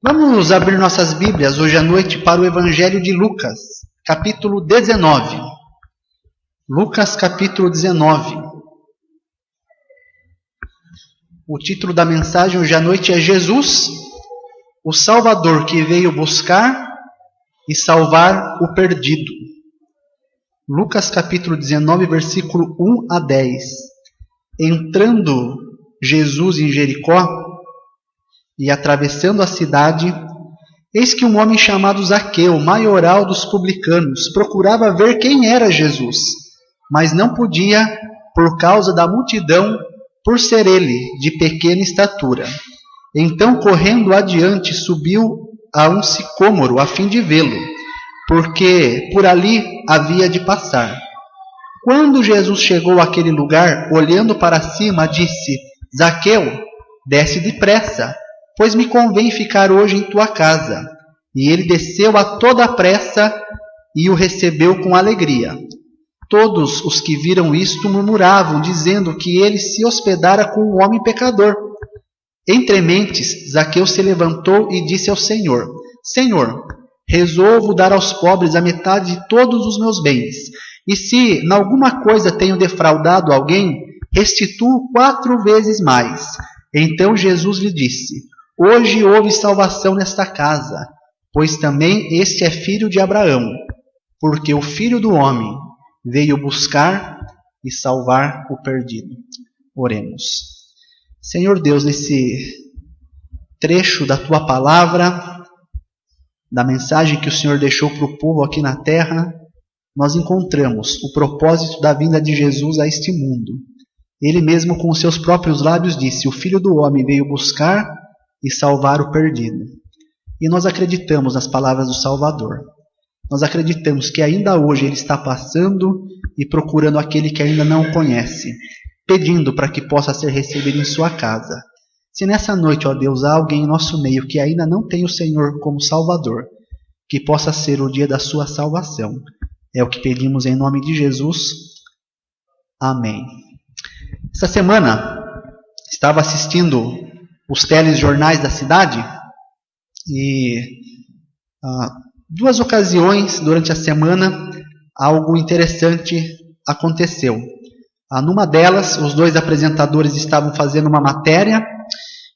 Vamos abrir nossas Bíblias hoje à noite para o Evangelho de Lucas, capítulo 19. Lucas, capítulo 19. O título da mensagem hoje à noite é Jesus, o Salvador que veio buscar e salvar o perdido. Lucas, capítulo 19, versículo 1 a 10. Entrando Jesus em Jericó e atravessando a cidade, eis que um homem chamado Zaqueu, maioral dos publicanos, procurava ver quem era Jesus, mas não podia por causa da multidão, por ser ele de pequena estatura. Então, correndo adiante, subiu a um sicômoro a fim de vê-lo, porque por ali havia de passar. Quando Jesus chegou àquele lugar, olhando para cima, disse: Zaqueu, desce depressa, pois me convém ficar hoje em tua casa. E ele desceu a toda pressa e o recebeu com alegria. Todos os que viram isto murmuravam, dizendo que ele se hospedara com um homem pecador. Entre mentes, Zaqueu se levantou e disse ao Senhor: Senhor, resolvo dar aos pobres a metade de todos os meus bens. E se em alguma coisa tenho defraudado alguém, restituo 4 vezes mais. Então Jesus lhe disse: Hoje houve salvação nesta casa, pois também este é filho de Abraão, porque o Filho do Homem veio buscar e salvar o perdido. Oremos. Senhor Deus, nesse trecho da Tua palavra, da mensagem que o Senhor deixou para o povo aqui na terra, nós encontramos o propósito da vinda de Jesus a este mundo. Ele mesmo com os seus próprios lábios disse: o Filho do Homem veio buscar e salvar o perdido. E nós acreditamos nas palavras do Salvador. Nós acreditamos que ainda hoje Ele está passando e procurando aquele que ainda não o conhece, pedindo para que possa ser recebido em sua casa. Se nessa noite, ó Deus, há alguém em nosso meio que ainda não tem o Senhor como Salvador, que possa ser o dia da sua salvação. É o que pedimos em nome de Jesus. Amém. Essa semana estava assistindo os telejornais da cidade e 2 ocasiões durante a semana algo interessante aconteceu. Numa delas, os 2 apresentadores estavam fazendo uma matéria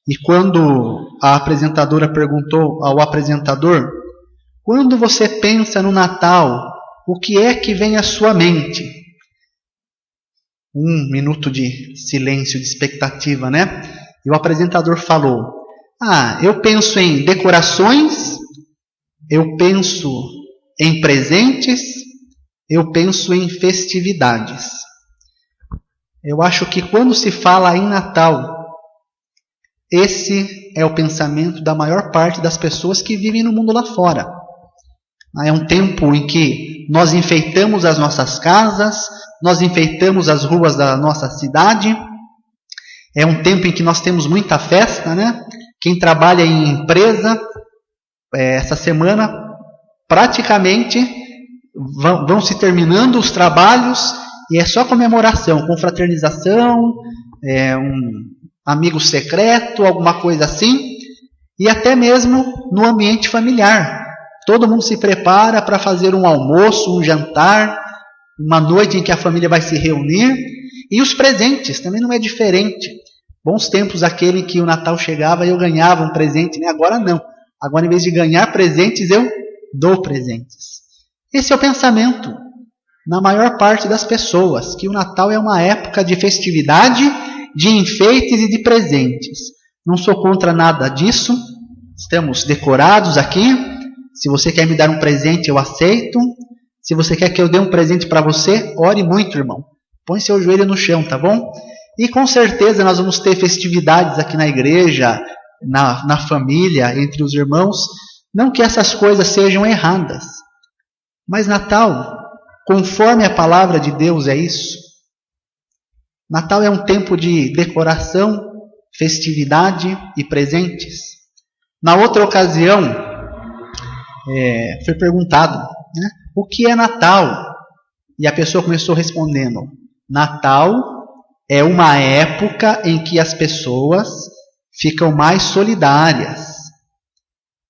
e quando a apresentadora perguntou ao apresentador: quando você pensa no Natal, o que é que vem à sua mente? 1 minuto de silêncio, de expectativa, né? E o apresentador falou: eu penso em decorações, eu penso em presentes, eu penso em festividades. Eu acho que quando se fala em Natal, esse é o pensamento da maior parte das pessoas que vivem no mundo lá fora. É um tempo em que nós enfeitamos as nossas casas, nós enfeitamos as ruas da nossa cidade. É um tempo em que nós temos muita festa, né? Quem trabalha em empresa, essa semana, praticamente vão se terminando os trabalhos e é só comemoração, confraternização, um amigo secreto, alguma coisa assim. E até mesmo no ambiente familiar. Todo mundo se prepara para fazer um almoço, um jantar, uma noite em que a família vai se reunir. E os presentes também não é diferente. Bons tempos aquele em que o Natal chegava e eu ganhava um presente, né? Agora não. Agora, em vez de ganhar presentes, eu dou presentes. Esse é o pensamento na maior parte das pessoas, que o Natal é uma época de festividade, de enfeites e de presentes. Não sou contra nada disso. Estamos decorados aqui. Se você quer me dar um presente, eu aceito. Se você quer que eu dê um presente para você, ore muito, irmão. Põe seu joelho no chão, tá bom? E com certeza nós vamos ter festividades aqui na igreja, na família, entre os irmãos. Não que essas coisas sejam erradas. Mas Natal, conforme a palavra de Deus, é isso. Natal é um tempo de decoração, festividade e presentes. Na outra ocasião, foi perguntado, né, o que é Natal? E a pessoa começou respondendo: Natal é uma época em que as pessoas ficam mais solidárias.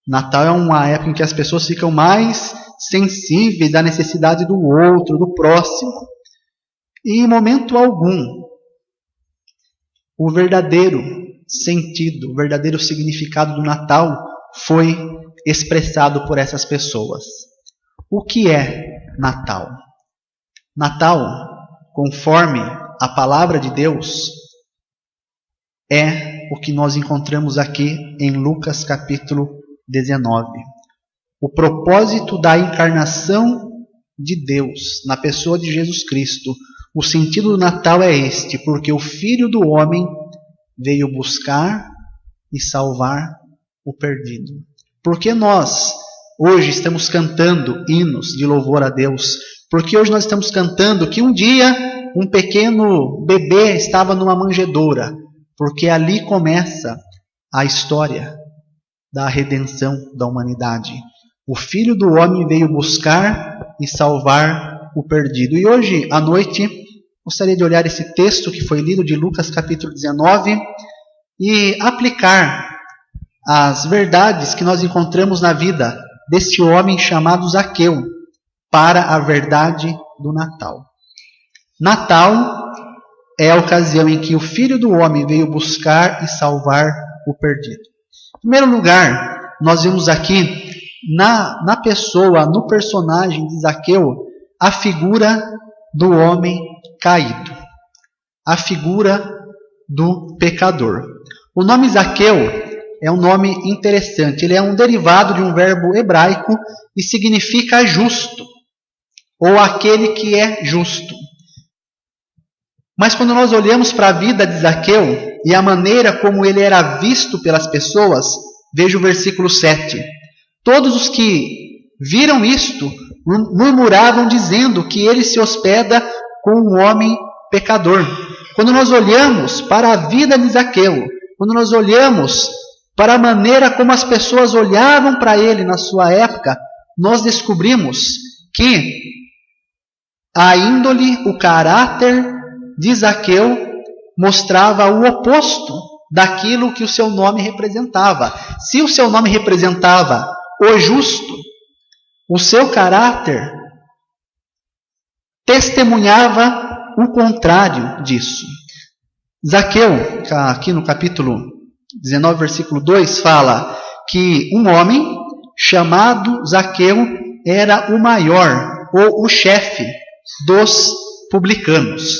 Natal é uma época em que as pessoas ficam mais sensíveis à necessidade do outro, do próximo. E em momento algum, o verdadeiro sentido, o verdadeiro significado do Natal foi expressado por essas pessoas. O que é Natal? Natal, conforme a palavra de Deus, é o que nós encontramos aqui em Lucas capítulo 19. O propósito da encarnação de Deus na pessoa de Jesus Cristo. O sentido do Natal é este, porque o Filho do Homem veio buscar e salvar o perdido. Porque nós hoje estamos cantando hinos de louvor a Deus? Porque hoje nós estamos cantando que um dia um pequeno bebê estava numa manjedoura? Porque ali começa a história da redenção da humanidade. O Filho do Homem veio buscar e salvar o perdido. E hoje à noite gostaria de olhar esse texto que foi lido de Lucas capítulo 19 e aplicar as verdades que nós encontramos na vida deste homem chamado Zaqueu para a verdade do Natal. Natal é a ocasião em que o Filho do Homem veio buscar e salvar o perdido. Em primeiro lugar, nós vemos aqui na pessoa, no personagem de Zaqueu, a figura do homem caído, a figura do pecador. O nome Zaqueu é um nome interessante. Ele é um derivado de um verbo hebraico e significa justo, ou aquele que é justo. Mas quando nós olhamos para a vida de Zaqueu e a maneira como ele era visto pelas pessoas, veja o versículo 7. Todos os que viram isto murmuravam dizendo que ele se hospeda com um homem pecador. Quando nós olhamos para a vida de Zaqueu, quando nós olhamos para a maneira como as pessoas olhavam para ele na sua época, nós descobrimos que a índole, o caráter de Zaqueu mostrava o oposto daquilo que o seu nome representava. Se o seu nome representava o justo, o seu caráter testemunhava o contrário disso. Zaqueu, aqui no capítulo 19, versículo 2, fala que um homem chamado Zaqueu era o maior, ou o chefe dos publicanos.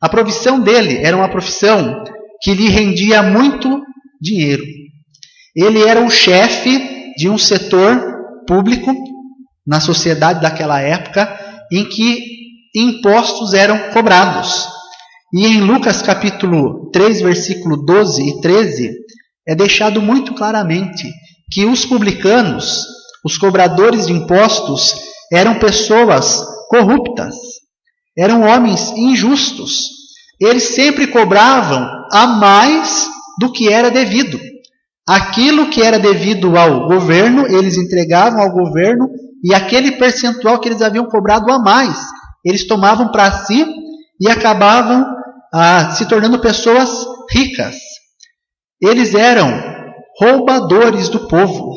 A profissão dele era uma profissão que lhe rendia muito dinheiro. Ele era o chefe de um setor público na sociedade daquela época em que impostos eram cobrados. E em Lucas capítulo 3, versículo 12 e 13, é deixado muito claramente que os publicanos, os cobradores de impostos, eram pessoas corruptas, eram homens injustos. Eles sempre cobravam a mais do que era devido. Aquilo que era devido ao governo, eles entregavam ao governo, e aquele percentual que eles haviam cobrado a mais, eles tomavam para si e acabavam se tornando pessoas ricas. Eles eram roubadores do povo.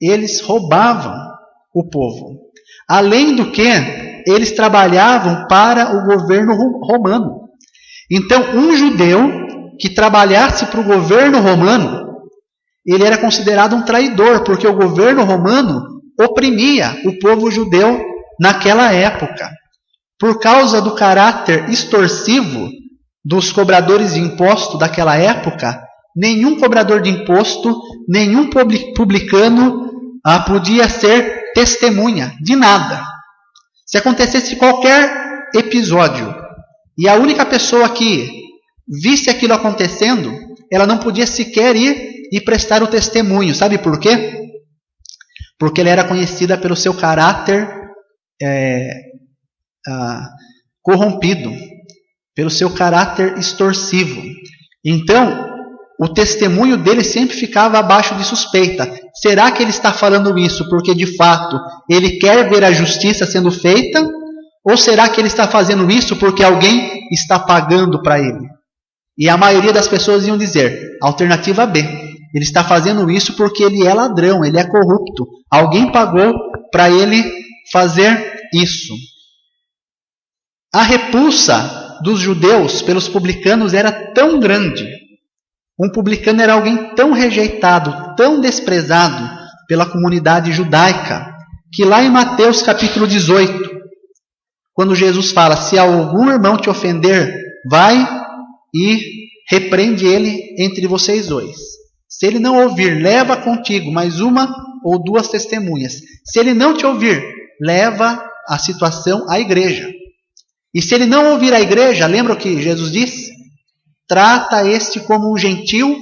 Eles roubavam o povo. Além do que, eles trabalhavam para o governo romano. Então, um judeu que trabalhasse para o governo romano, ele era considerado um traidor, porque o governo romano oprimia o povo judeu naquela época. Por causa do caráter extorsivo dos cobradores de imposto daquela época, nenhum cobrador de imposto, nenhum publicano podia ser testemunha de nada. Se acontecesse qualquer episódio e a única pessoa que visse aquilo acontecendo, ela não podia sequer ir e prestar o testemunho. Sabe por quê? Porque ela era conhecida pelo seu caráter corrompido, pelo seu caráter extorsivo. Então, o testemunho dele sempre ficava abaixo de suspeita. Será que ele está falando isso porque, de fato, ele quer ver a justiça sendo feita? Ou será que ele está fazendo isso porque alguém está pagando para ele? E a maioria das pessoas iam dizer, alternativa B. Ele está fazendo isso porque ele é ladrão, ele é corrupto. Alguém pagou para ele fazer isso. A repulsa dos judeus pelos publicanos era tão grande. Um publicano era alguém tão rejeitado, tão desprezado pela comunidade judaica, que lá em Mateus capítulo 18, quando Jesus fala, se algum irmão te ofender, vai e repreende ele entre vocês dois. Se ele não ouvir, leva contigo mais uma ou duas testemunhas. Se ele não te ouvir, leva a situação à igreja. E se ele não ouvir a igreja, lembra o que Jesus disse? Trata este como um gentil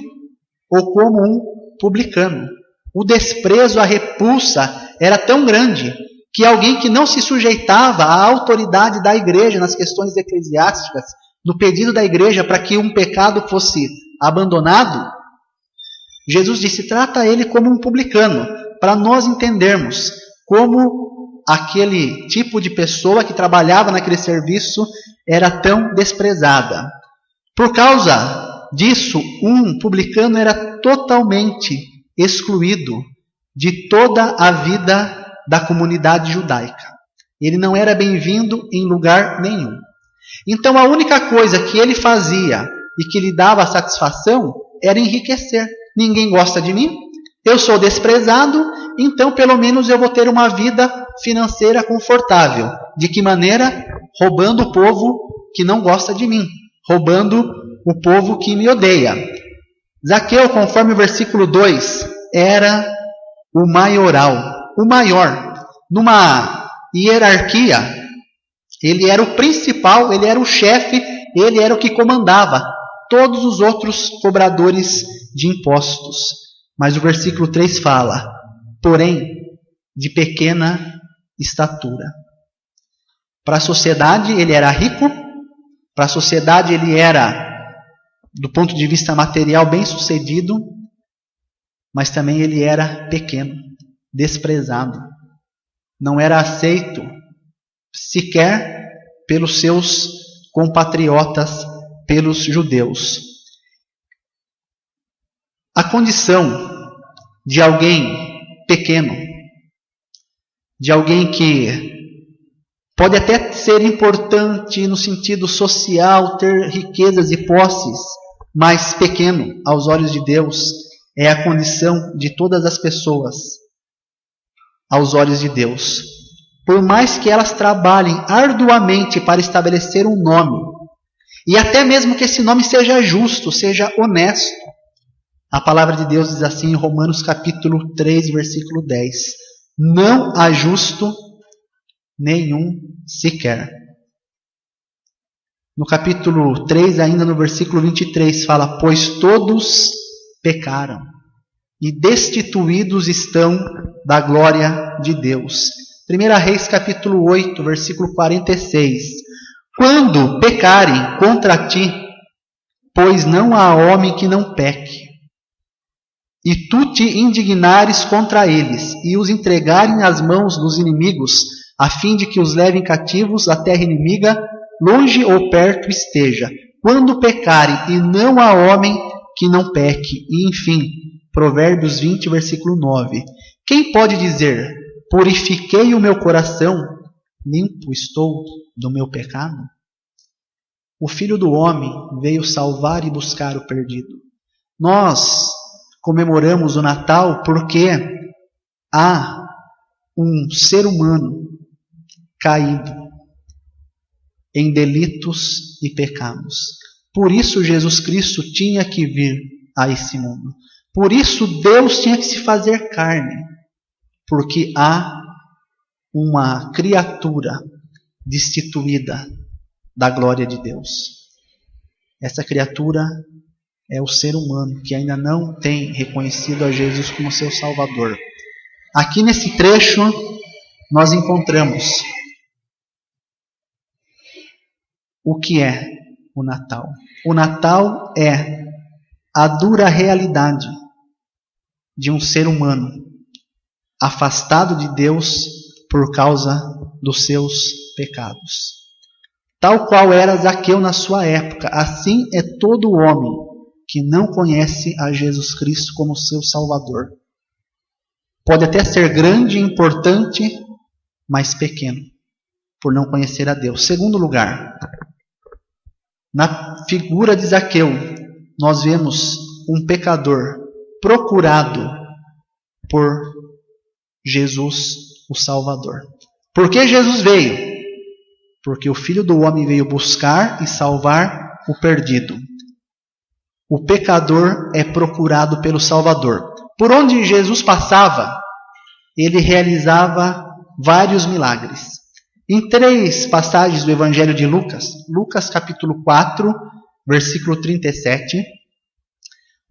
ou como um publicano. O desprezo, a repulsa era tão grande que alguém que não se sujeitava à autoridade da igreja nas questões eclesiásticas, no pedido da igreja para que um pecado fosse abandonado, Jesus disse, trata ele como um publicano, para nós entendermos como aquele tipo de pessoa que trabalhava naquele serviço era tão desprezada. Por causa disso, um publicano era totalmente excluído de toda a vida da comunidade judaica. Ele não era bem-vindo em lugar nenhum. Então a única coisa que ele fazia e que lhe dava satisfação era enriquecer. Ninguém gosta de mim, eu sou desprezado, então pelo menos eu vou ter uma vida financeira confortável. De que maneira? Roubando o povo que não gosta de mim, roubando o povo que me odeia. Zaqueu, conforme o versículo 2, era o maioral, o maior. Numa hierarquia, ele era o principal, ele era o chefe, ele era o que comandava todos os outros cobradores de impostos. Mas o versículo 3 fala, porém, de pequena estatura. Para a sociedade ele era rico, para a sociedade ele era, do ponto de vista material, bem-sucedido, mas também ele era pequeno, desprezado. Não era aceito sequer pelos seus compatriotas, pelos judeus. A condição de alguém pequeno, de alguém que pode até ser importante no sentido social, ter riquezas e posses, mas pequeno aos olhos de Deus, é a condição de todas as pessoas aos olhos de Deus. Por mais que elas trabalhem arduamente para estabelecer um nome, e até mesmo que esse nome seja justo, seja honesto, a palavra de Deus diz assim em Romanos capítulo 3, versículo 10, não há justo nenhum sequer. No capítulo 3, ainda no versículo 23, fala, pois todos pecaram e destituídos estão da glória de Deus. 1 Reis capítulo 8, versículo 46, quando pecarem contra ti, pois não há homem que não peque, e tu te indignares contra eles, e os entregarem nas mãos dos inimigos, a fim de que os levem cativos à terra inimiga, longe ou perto esteja, quando pecarem, e não há homem que não peque. E enfim, Provérbios 20, versículo 9. Quem pode dizer, purifiquei o meu coração, limpo estou do meu pecado? O Filho do Homem veio salvar e buscar o perdido. Nós comemoramos o Natal porque há um ser humano caído em delitos e pecados. Por isso Jesus Cristo tinha que vir a esse mundo. Por isso Deus tinha que se fazer carne. Porque há uma criatura destituída da glória de Deus. Essa criatura é o ser humano que ainda não tem reconhecido a Jesus como seu Salvador. Aqui nesse trecho nós encontramos o que é o Natal. O Natal é a dura realidade de um ser humano afastado de Deus por causa dos seus pecados. Tal qual era Zaqueu na sua época, assim é todo homem que não conhece a Jesus Cristo como seu Salvador. Pode até ser grande e importante, mas pequeno, por não conhecer a Deus. Segundo lugar, na figura de Zaqueu, nós vemos um pecador procurado por Jesus, o Salvador. Por que Jesus veio? Porque o Filho do Homem veio buscar e salvar o perdido. O pecador é procurado pelo Salvador. Por onde Jesus passava, ele realizava vários milagres. Em 3 passagens do Evangelho de Lucas, Lucas capítulo 4, versículo 37,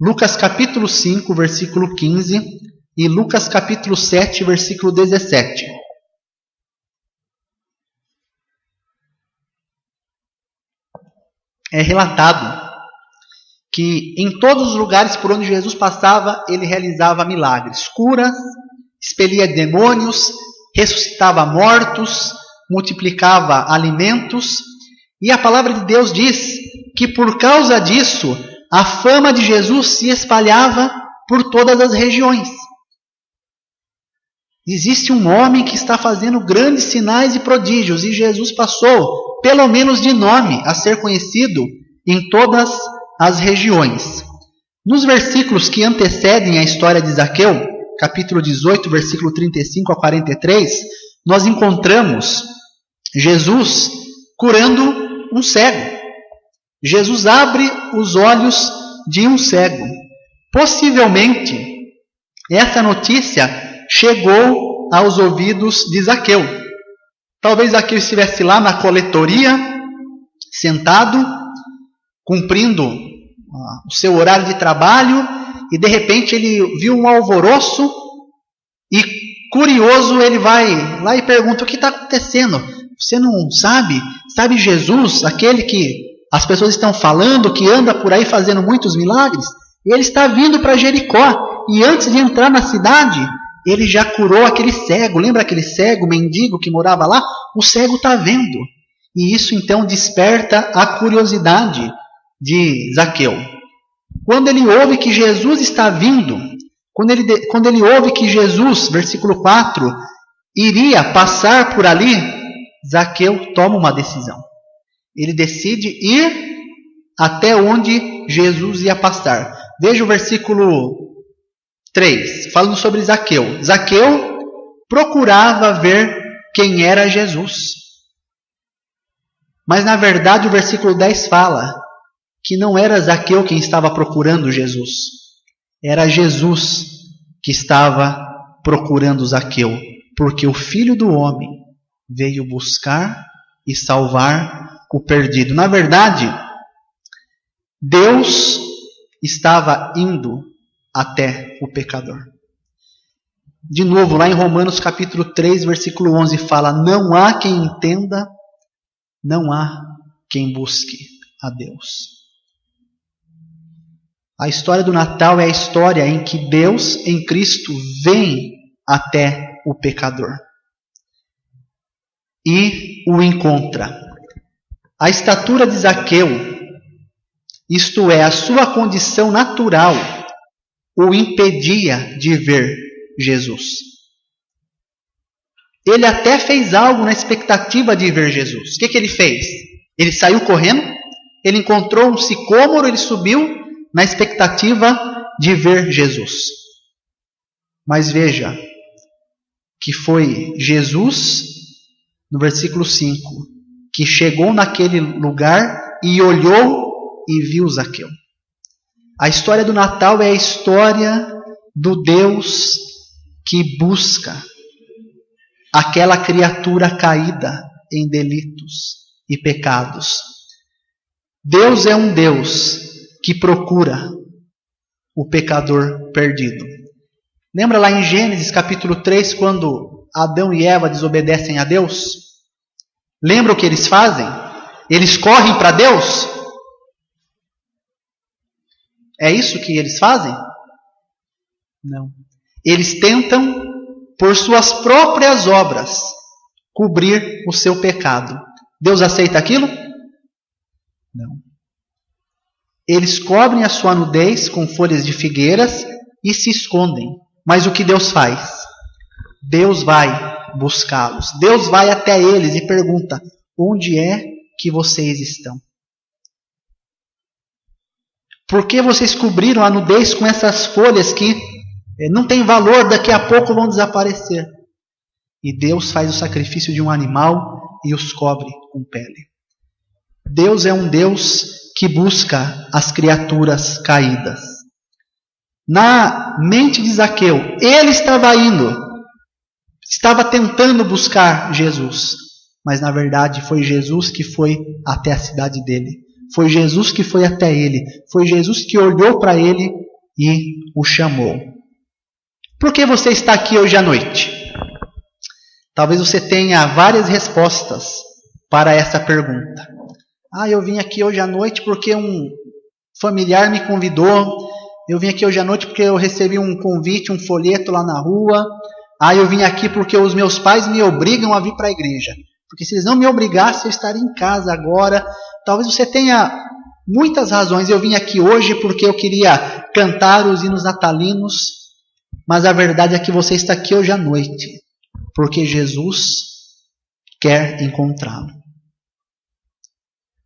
Lucas capítulo 5, versículo 15 e Lucas capítulo 7, versículo 17. É relatado que em todos os lugares por onde Jesus passava, ele realizava milagres, curas, expelia demônios, ressuscitava mortos, multiplicava alimentos. E a palavra de Deus diz que por causa disso, a fama de Jesus se espalhava por todas as regiões. Existe um homem que está fazendo grandes sinais e prodígios, e Jesus passou, pelo menos de nome, a ser conhecido em todas as regiões. Nos versículos que antecedem a história de Zaqueu, capítulo 18, versículo 35 a 43, nós encontramos Jesus curando um cego. Jesus abre os olhos de um cego. Possivelmente, essa notícia chegou aos ouvidos de Zaqueu. Talvez Zaqueu estivesse lá na coletoria, sentado, cumprindo o seu horário de trabalho, e de repente ele viu um alvoroço, e curioso ele vai lá e pergunta: o que está acontecendo? Você não sabe? Sabe Jesus, aquele que as pessoas estão falando, que anda por aí fazendo muitos milagres? Ele está vindo para Jericó, e antes de entrar na cidade, ele já curou aquele cego. Lembra aquele cego, mendigo que morava lá? O cego está vendo. E isso então desperta a curiosidade de Zaqueu. Quando ele ouve que Jesus está vindo, quando ele ouve que Jesus, versículo 4, iria passar por ali, Zaqueu toma uma decisão. Ele decide ir até onde Jesus ia passar. Veja o versículo 3, falando sobre Zaqueu. Zaqueu procurava ver quem era Jesus. Mas na verdade o versículo 10 fala que não era Zaqueu quem estava procurando Jesus. Era Jesus que estava procurando Zaqueu. Porque o Filho do Homem veio buscar e salvar o perdido. Na verdade, Deus estava indo até o pecador. De novo, lá em Romanos capítulo 3, versículo 11, fala: não há quem entenda, não há quem busque a Deus. A história do Natal é a história em que Deus, em Cristo, vem até o pecador e o encontra. A estatura de Zaqueu, isto é, a sua condição natural, o impedia de ver Jesus. Ele até fez algo na expectativa de ver Jesus. O que ele fez? Ele saiu correndo, ele encontrou um sicômoro, ele subiu na expectativa de ver Jesus. Mas veja que foi Jesus, no versículo 5, que chegou naquele lugar e olhou e viu Zaqueu. A história do Natal é a história do Deus que busca aquela criatura caída em delitos e pecados. Deus é um Deus que procura o pecador perdido. Lembra lá em Gênesis capítulo 3, quando Adão e Eva desobedecem a Deus? Lembra o que eles fazem? Eles correm para Deus? É isso que eles fazem? Não. Eles tentam, por suas próprias obras, cobrir o seu pecado. Deus aceita aquilo? Não. Eles cobrem a sua nudez com folhas de figueiras e se escondem. Mas o que Deus faz? Deus vai buscá-los. Deus vai até eles e pergunta: onde é que vocês estão? Por que vocês cobriram a nudez com essas folhas que não têm valor, daqui a pouco vão desaparecer? E Deus faz o sacrifício de um animal e os cobre com pele. Deus é um Deus que busca as criaturas caídas. Na mente de Zaqueu, ele estava tentando buscar Jesus, mas na verdade foi Jesus que foi até a cidade dele. Foi Jesus que foi até ele. Foi Jesus que olhou para ele e o chamou. Por que você está aqui hoje à noite? Talvez você tenha várias respostas para essa pergunta. Eu vim aqui hoje à noite porque um familiar me convidou. Eu vim aqui hoje à noite porque eu recebi um convite, um folheto lá na rua. Eu vim aqui porque os meus pais me obrigam a vir para a igreja. Porque se eles não me obrigassem, eu estaria em casa agora. Talvez você tenha muitas razões. Eu vim aqui hoje porque eu queria cantar os hinos natalinos. Mas a verdade é que você está aqui hoje à noite porque Jesus quer encontrá-lo.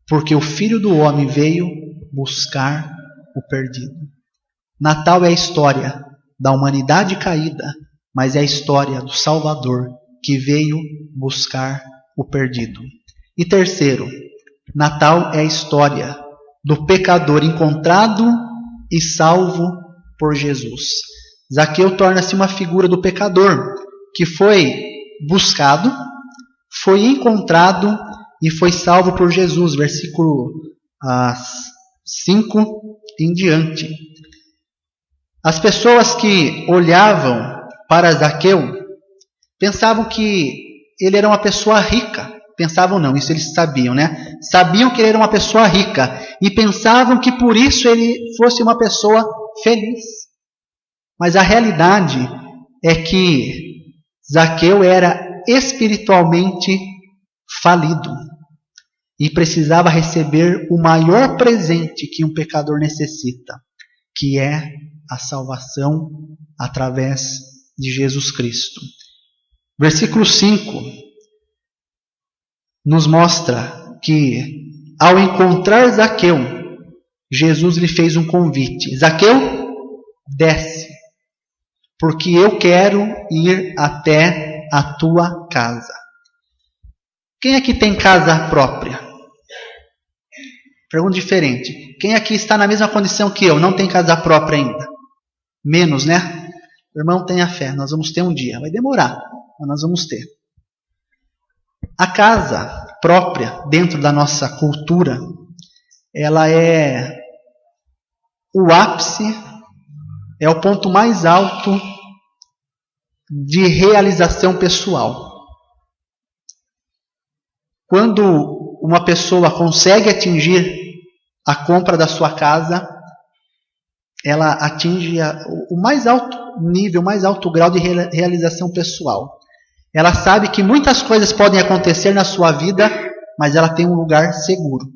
Porque o Filho do Homem veio buscar o perdido. Natal é a história da humanidade caída, mas é a história do Salvador que veio buscar o perdido. E terceiro, Natal é a história do pecador encontrado e salvo por Jesus. Zaqueu torna-se uma figura do pecador que foi buscado, foi encontrado e foi salvo por Jesus. Versículo 5 em diante. As pessoas que olhavam para Zaqueu pensavam que ele era uma pessoa rica. Pensavam não, isso eles sabiam, né? Sabiam que ele era uma pessoa rica e pensavam que por isso ele fosse uma pessoa feliz. Mas a realidade é que Zaqueu era espiritualmente falido e precisava receber o maior presente que um pecador necessita, que é a salvação através de Jesus Cristo. Versículo 5 nos mostra que, ao encontrar Zaqueu, Jesus lhe fez um convite. Zaqueu, desce, porque eu quero ir até a tua casa. Quem aqui tem casa própria? Pergunta diferente. Quem aqui está na mesma condição que eu, não tem casa própria ainda? Menos, né? Irmão, tenha fé, nós vamos ter um dia. Vai demorar, mas nós vamos ter. A casa própria, dentro da nossa cultura, ela é o ápice, é o ponto mais alto de realização pessoal. Quando uma pessoa consegue atingir a compra da sua casa, ela atinge o mais alto nível, o mais alto grau de realização pessoal. Ela sabe que muitas coisas podem acontecer na sua vida, mas ela tem um lugar seguro,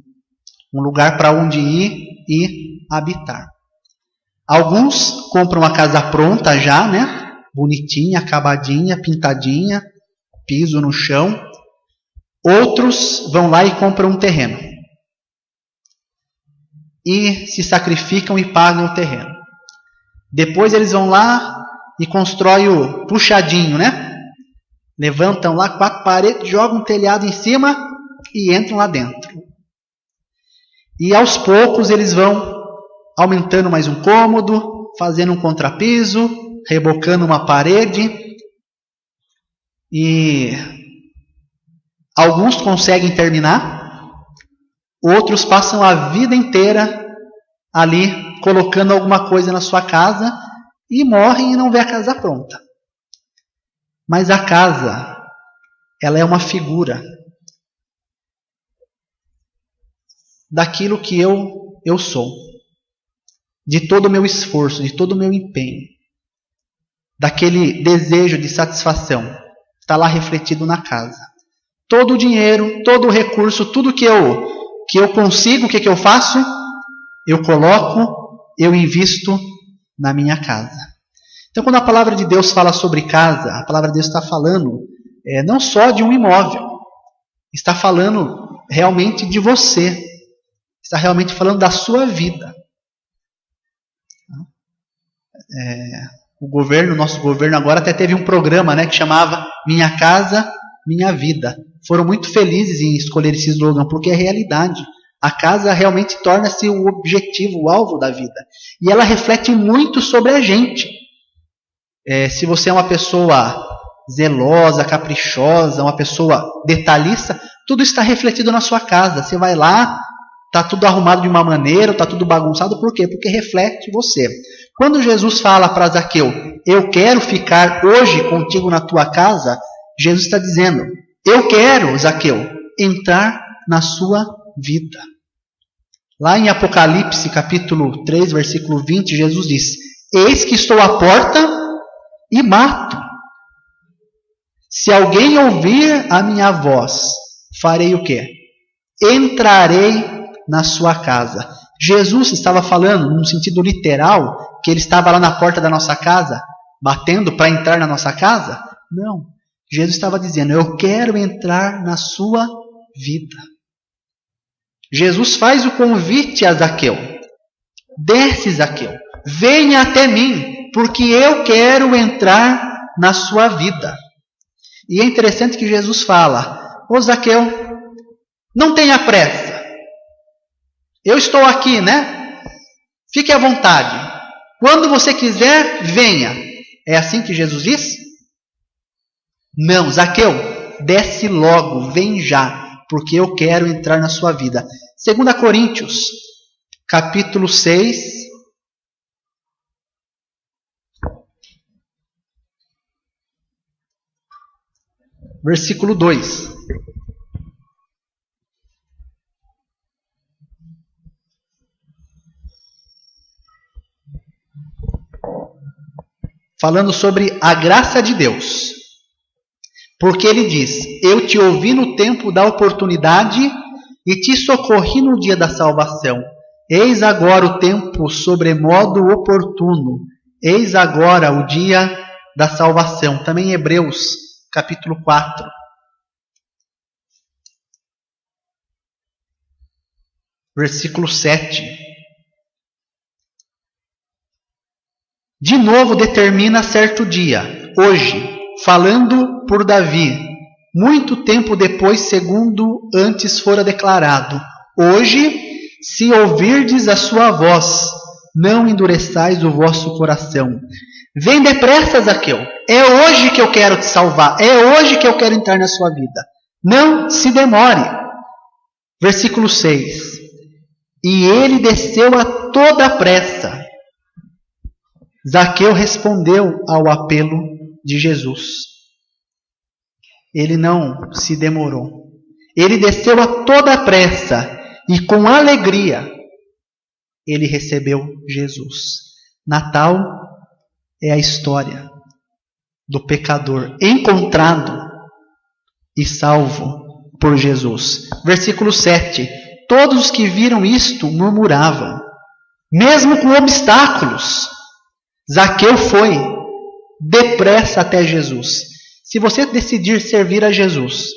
um lugar para onde ir e habitar. Alguns compram a casa pronta já, né? Bonitinha, acabadinha, pintadinha, piso no chão. Outros vão lá e compram um terreno. E se sacrificam e pagam o terreno. Depois eles vão lá e constroem o puxadinho, né? Levantam lá 4 paredes, jogam um telhado em cima e entram lá dentro. E aos poucos eles vão aumentando mais um cômodo, fazendo um contrapiso, rebocando uma parede. E alguns conseguem terminar, outros passam a vida inteira ali colocando alguma coisa na sua casa e morrem e não vê a casa pronta. Mas a casa, ela é uma figura daquilo que eu sou, de todo o meu esforço, de todo o meu empenho, daquele desejo de satisfação, está lá refletido na casa. Todo o dinheiro, todo o recurso, tudo que eu consigo, o que eu faço? eu coloco, eu invisto na minha casa. Então, quando a palavra de Deus fala sobre casa, a palavra de Deus está falando não só de um imóvel, está falando realmente de você, está realmente falando da sua vida. Nosso governo agora até teve um programa, que chamava Minha Casa, Minha Vida. Foram muito felizes em escolher esse slogan, porque é realidade. A casa realmente torna-se o objetivo, o alvo da vida. E ela reflete muito sobre a gente. Se você é uma pessoa zelosa, caprichosa, uma pessoa detalhista, tudo está refletido na sua casa. Você vai lá, está tudo arrumado de uma maneira, está tudo bagunçado. Por quê? Porque reflete você. Quando Jesus fala para Zaqueu, eu quero ficar hoje contigo na tua casa, Jesus está dizendo, eu quero, Zaqueu, entrar na sua vida. Lá em Apocalipse, capítulo 3, versículo 20, Jesus diz, eis que estou à porta e bato. Se alguém ouvir a minha voz, farei o quê? Entrarei na sua casa. Jesus estava falando, num sentido literal, que ele estava lá na porta da nossa casa, batendo para entrar na nossa casa? Não. Jesus estava dizendo, eu quero entrar na sua vida. Jesus faz o convite a Zaqueu. Desce, Zaqueu, venha até mim, porque eu quero entrar na sua vida. E é interessante que Jesus fala, ô Zaqueu, não tenha pressa. Eu estou aqui, Fique à vontade. Quando você quiser, venha. É assim que Jesus diz? Não, Zaqueu, desce logo, vem já, porque eu quero entrar na sua vida. 2 Coríntios, capítulo 6, versículo 2. Falando sobre a graça de Deus. Porque ele diz, eu te ouvi no tempo da oportunidade e te socorri no dia da salvação. Eis agora o tempo sobremodo oportuno. Eis agora o dia da salvação. Também em Hebreus, capítulo 4. Versículo 7. De novo determina certo dia, hoje, falando por Davi, muito tempo depois, segundo antes fora declarado. Hoje, se ouvirdes a sua voz, não endureçais o vosso coração. Vem depressa, Zaqueu. É hoje que eu quero te salvar. É hoje que eu quero entrar na sua vida. Não se demore. Versículo 6. E ele desceu a toda pressa. Zaqueu respondeu ao apelo de Jesus. Ele não se demorou. Ele desceu a toda pressa e com alegria ele recebeu Jesus. Natal é a história do pecador encontrado e salvo por Jesus. Versículo 7. Todos os que viram isto murmuravam, mesmo com obstáculos. Zaqueu foi depressa até Jesus. Se você decidir servir a Jesus,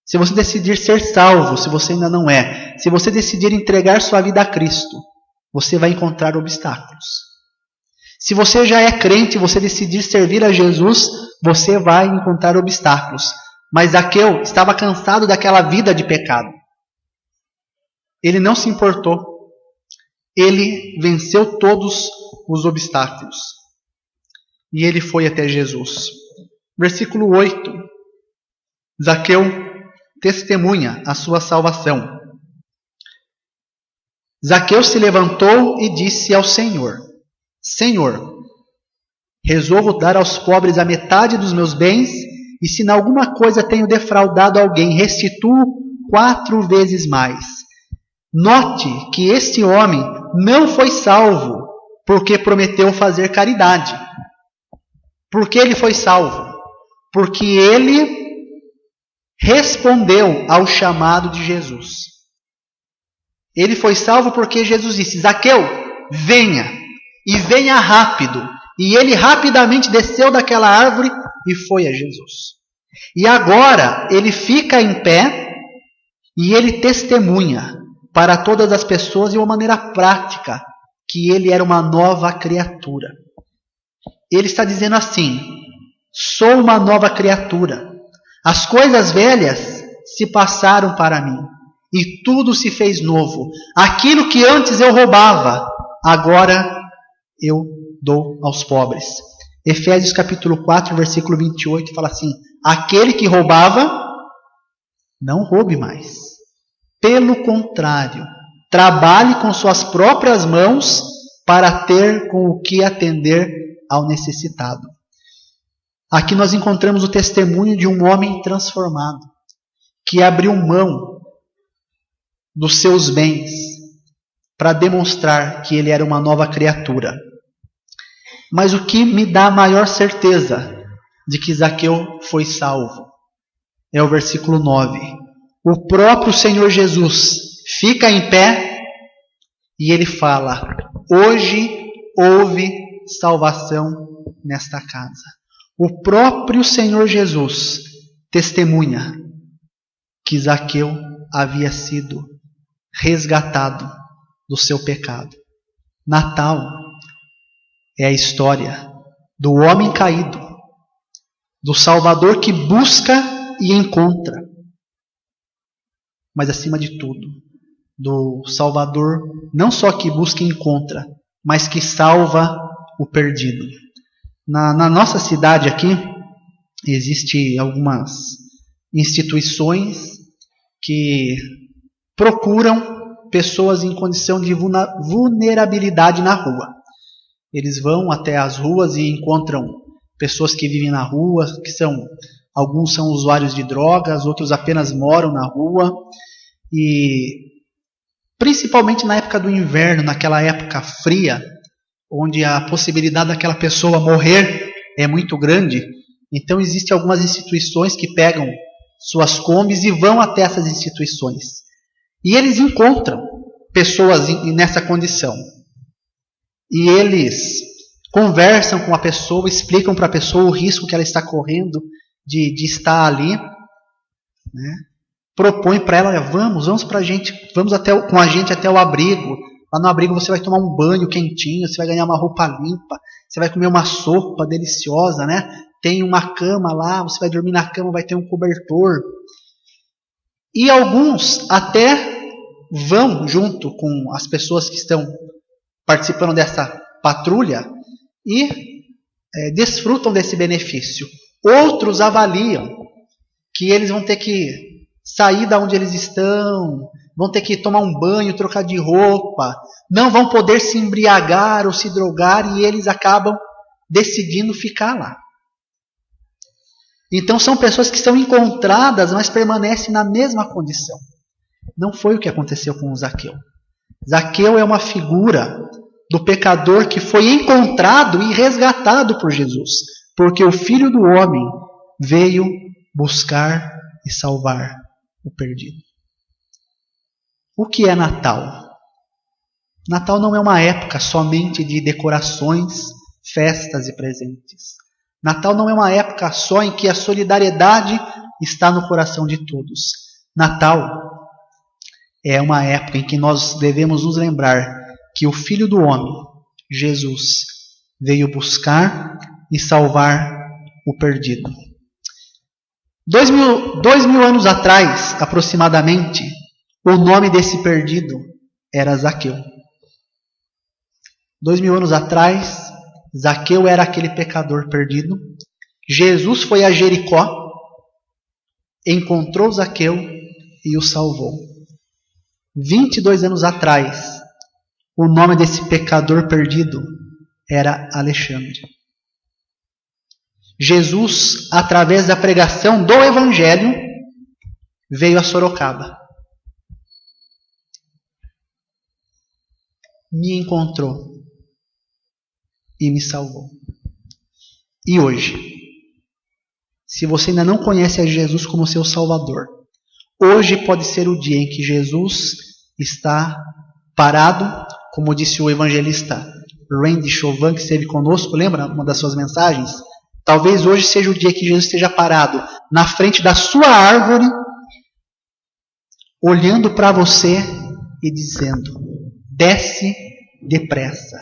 se você decidir ser salvo, se você ainda não é, se você decidir entregar sua vida a Cristo, você vai encontrar obstáculos. Se você já é crente e você decidir servir a Jesus, você vai encontrar obstáculos. Mas Zaqueu estava cansado daquela vida de pecado. Ele não se importou. Ele venceu todos os obstáculos. E ele foi até Jesus. Versículo 8. Zaqueu testemunha a sua salvação. Zaqueu se levantou e disse ao Senhor: Senhor, resolvo dar aos pobres a metade dos meus bens, e se em alguma coisa tenho defraudado alguém, restituo 4 vezes mais. Note que este homem não foi salvo porque prometeu fazer caridade. Por que ele foi salvo? Porque ele respondeu ao chamado de Jesus. Ele foi salvo porque Jesus disse: Zaqueu, venha, e venha rápido. E ele rapidamente desceu daquela árvore e foi a Jesus. E agora ele fica em pé e ele testemunha para todas as pessoas de uma maneira prática que ele era uma nova criatura. Ele está dizendo assim: sou uma nova criatura. As coisas velhas se passaram para mim e tudo se fez novo. Aquilo que antes eu roubava, agora eu dou aos pobres. Efésios capítulo 4, versículo 28 fala assim: aquele que roubava, não roube mais. Pelo contrário, trabalhe com suas próprias mãos para ter com o que atender ao necessitado. Aqui nós encontramos o testemunho de um homem transformado, que abriu mão dos seus bens para demonstrar que ele era uma nova criatura. Mas o que me dá maior certeza de que Zaqueu foi salvo é o versículo 9. O próprio Senhor Jesus fica em pé e ele fala: hoje houve salvação nesta casa. O próprio Senhor Jesus testemunha que Zaqueu havia sido resgatado do seu pecado. Natal é a história do homem caído, do Salvador que busca e encontra. Mas acima de tudo, do Salvador não só que busca e encontra, mas que salva o perdido. Na nossa cidade aqui, existem algumas instituições que procuram pessoas em condição de vulnerabilidade na rua. Eles vão até as ruas e encontram pessoas que vivem na rua, alguns são usuários de drogas, outros apenas moram na rua. E principalmente na época do inverno, naquela época fria, onde a possibilidade daquela pessoa morrer é muito grande, então existem algumas instituições que pegam suas combis e vão até essas instituições. E eles encontram pessoas nessa condição. E eles conversam com a pessoa, explicam para a pessoa o risco que ela está correndo de estar ali, né? Propõe para ela: vamos com a gente até o abrigo. Lá no abrigo você vai tomar um banho quentinho, você vai ganhar uma roupa limpa, você vai comer uma sopa deliciosa, né? Tem uma cama lá, você vai dormir na cama, vai ter um cobertor. E alguns até vão junto com as pessoas que estão participando dessa patrulha e desfrutam desse benefício. Outros avaliam que eles vão ter que sair da onde eles estão, vão ter que tomar um banho, trocar de roupa, não vão poder se embriagar ou se drogar, e eles acabam decidindo ficar lá. Então são pessoas que são encontradas, mas permanecem na mesma condição. Não foi o que aconteceu com o Zaqueu. Zaqueu é uma figura do pecador que foi encontrado e resgatado por Jesus, porque o Filho do Homem veio buscar e salvar o perdido. O que é Natal? Natal não é uma época somente de decorações, festas e presentes. Natal não é uma época só em que a solidariedade está no coração de todos. Natal é uma época em que nós devemos nos lembrar que o Filho do Homem, Jesus, veio buscar e salvar o perdido. 2000 anos atrás, aproximadamente, o nome desse perdido era Zaqueu. 2000 anos atrás, Zaqueu era aquele pecador perdido. Jesus foi a Jericó, encontrou Zaqueu e o salvou. 22 anos atrás, o nome desse pecador perdido era Alexandre. Jesus, através da pregação do Evangelho, veio a Sorocaba. Me encontrou e me salvou. E hoje, se você ainda não conhece a Jesus como seu Salvador, hoje pode ser o dia em que Jesus está parado, como disse o evangelista Randy Chauvin, que esteve conosco, lembra uma das suas mensagens? Talvez hoje seja o dia que Jesus esteja parado na frente da sua árvore, olhando para você e dizendo: desce depressa,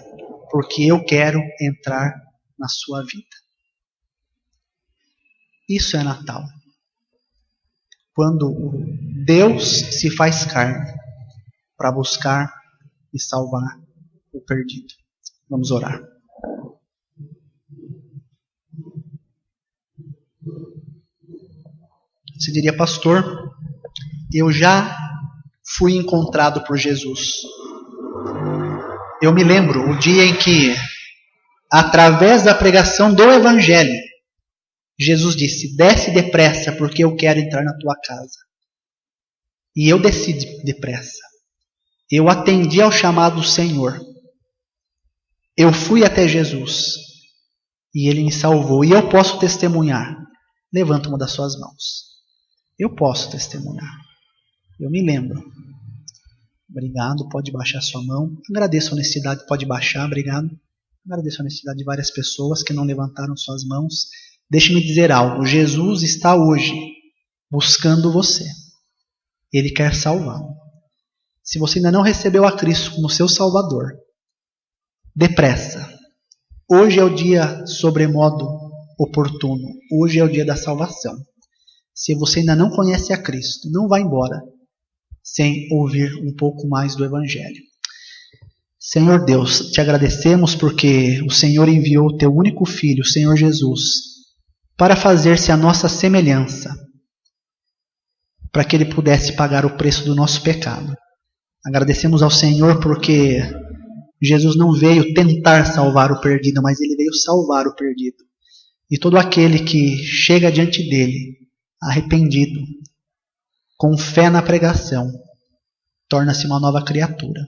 porque eu quero entrar na sua vida. Isso é Natal. Quando Deus se faz carne para buscar e salvar o perdido. Vamos orar. Você diria: pastor, eu já fui encontrado por Jesus. Eu me lembro o dia em que, através da pregação do Evangelho, Jesus disse: desce depressa, porque eu quero entrar na tua casa. E eu desci depressa. Eu atendi ao chamado do Senhor. Eu fui até Jesus. E Ele me salvou. E eu posso testemunhar. Levanta uma das suas mãos. Eu posso testemunhar. Eu me lembro. Obrigado, pode baixar sua mão. Agradeço a honestidade, pode baixar, obrigado. Agradeço a honestidade de várias pessoas que não levantaram suas mãos. Deixe-me dizer algo. Jesus está hoje buscando você. Ele quer salvá-lo. Se você ainda não recebeu a Cristo como seu Salvador, depressa. Hoje é o dia sobremodo oportuno. Hoje é o dia da salvação. Se você ainda não conhece a Cristo, não vá embora sem ouvir um pouco mais do Evangelho. Senhor Deus, te agradecemos porque o Senhor enviou o teu único Filho, o Senhor Jesus, para fazer-se a nossa semelhança, para que Ele pudesse pagar o preço do nosso pecado. Agradecemos ao Senhor porque Jesus não veio tentar salvar o perdido, mas Ele veio salvar o perdido. E todo aquele que chega diante dEle, arrependido, com fé na pregação, torna-se uma nova criatura.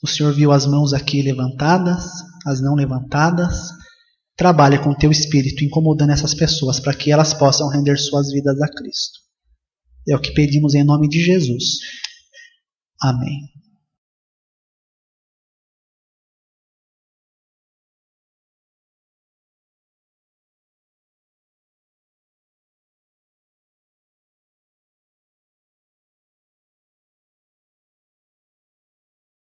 O Senhor viu as mãos aqui levantadas, as não levantadas. Trabalha com o teu Espírito, incomodando essas pessoas, para que elas possam render suas vidas a Cristo. É o que pedimos em nome de Jesus. Amém.